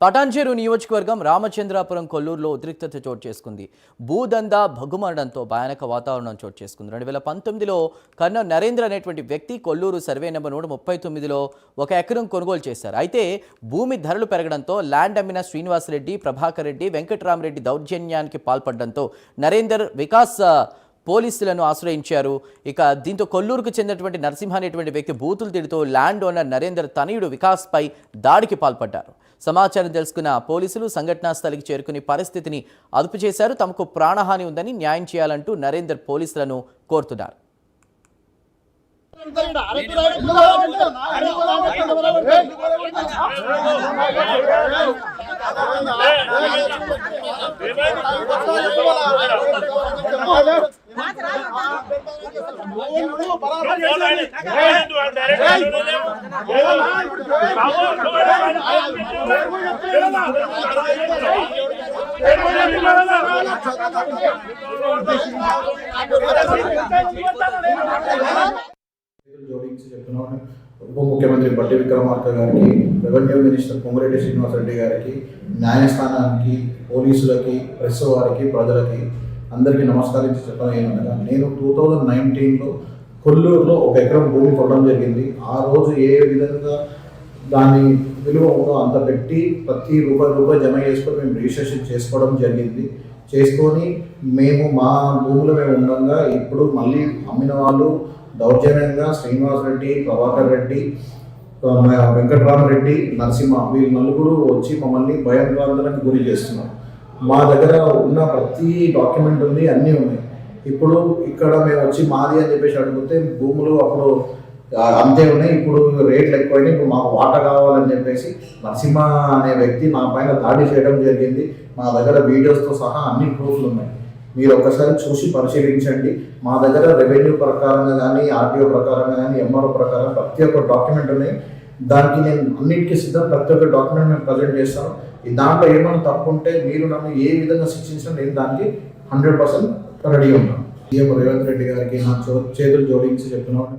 పటాన్చెరు నియోజకవర్గం రామచంద్రాపురం కొల్లూరులో ఉద్రిక్తత చోటు చేసుకుంది. భూదందా భగ్గుమనడంతో భయానక వాతావరణం చోటు చేసుకుంది. 2019లో కర్నూలు నరేంద్ర అనేటువంటి వ్యక్తి కొల్లూరు సర్వే నెంబర్ 139లో 1 ఎకరం కొనుగోలు చేశారు. అయితే భూమి ధరలు పెరగడంతో ల్యాండ్ అమ్మిన శ్రీనివాసరెడ్డి, ప్రభాకర్ రెడ్డి, వెంకటరామరెడ్డి దౌర్జన్యానికి పాల్పడడంతో నరేందర్ వికాస్ పోలీసులను ఆశ్రయించారు. ఇక దీంతో కొల్లూరుకు చెందినటువంటి నరసింహ అనేటువంటి వ్యక్తి బూతులు తిడుతూ ల్యాండ్ ఓనర్ నరేందర్ తనయుడు వికాస్ పై దాడికి పాల్పడ్డారు. సమాచారం తెలుసుకున్న పోలీసులు సంఘటనా స్థలికి చేరుకుని పరిస్థితిని అదుపు చేశారు. తమకు ప్రాణహాని ఉందని న్యాయం చేయాలంటూ నరేందర్ పోలీసులను కోరుతున్నారు. జోడించి చెప్తున్నాను. ఉప ముఖ్యమంత్రి బట్టి విక్రమార్క గారికి, రెవెన్యూ మినిస్టర్ పొంగులేటి శ్రీనివాసరెడ్డి గారికి, న్యాయస్థానానికి, పోలీసులకి, ప్రెస్ వారికి, ప్రజలకి అందరికీ నమస్కరించి చెప్పడం ఏమనగా, నేను 2019లో కొల్లూరులో 1 ఎకరం భూమి కొనడం జరిగింది. ఆ రోజు ఏ విధంగా దాని విలువ ఉందో అంత పెట్టి ప్రతి రూపాయి జమ చేసుకొని మేము రిజిస్ట్రేషన్ చేసుకోవడం జరిగింది. చేసుకొని మేము మా భూములు మేము ఉండగా ఇప్పుడు మళ్ళీ అమ్మిన వాళ్ళు దౌర్జన్యంగా శ్రీనివాసరెడ్డి, ప్రభాకర్ రెడ్డి, వెంకటరామరెడ్డి, నరసింహ వీళ్ళు నలుగురు వచ్చి మమ్మల్ని భయాందోళనకు గురి చేస్తున్నారు. మా దగ్గర ఉన్న ప్రతి డాక్యుమెంట్ ఉంది, అన్నీ ఉన్నాయి. ఇప్పుడు ఇక్కడ మేము వచ్చి మాది అని చెప్పేసి అడిగితే భూములు అప్పుడు అంతే ఉన్నాయి, ఇప్పుడు రేట్లు ఎక్కువైనాయి, ఇప్పుడు మాకు వాటా కావాలని చెప్పేసి నరసింహ అనే వ్యక్తి నా పైన దాడి చేయడం జరిగింది. మా దగ్గర వీడియోస్తో సహా అన్ని ప్రూఫ్లు ఉన్నాయి. మీరు ఒక్కసారి చూసి పరిశీలించండి. మా దగ్గర రెవెన్యూ ప్రకారంగా కానీ, ఆర్టీఓ ప్రకారంగా కానీ, ఎంఆర్ఓ ప్రకారం ప్రతి ఒక్క డాక్యుమెంట్ ఉన్నాయి. దానికి నేను అన్నిటికీ సిద్ధం, ప్రతి ఒక్క డాక్యుమెంట్ నేను ప్రజెంట్ చేస్తాను. దాంట్లో ఏమైనా తప్పు ఉంటే మీరు నన్ను ఏ విధంగా శిక్షించినా నేను దానికి 100% రెడీ ఉన్నాను. సీఎం రేవంత్ రెడ్డి గారికి నా చేతులు జోడించి చెప్తున్నాను.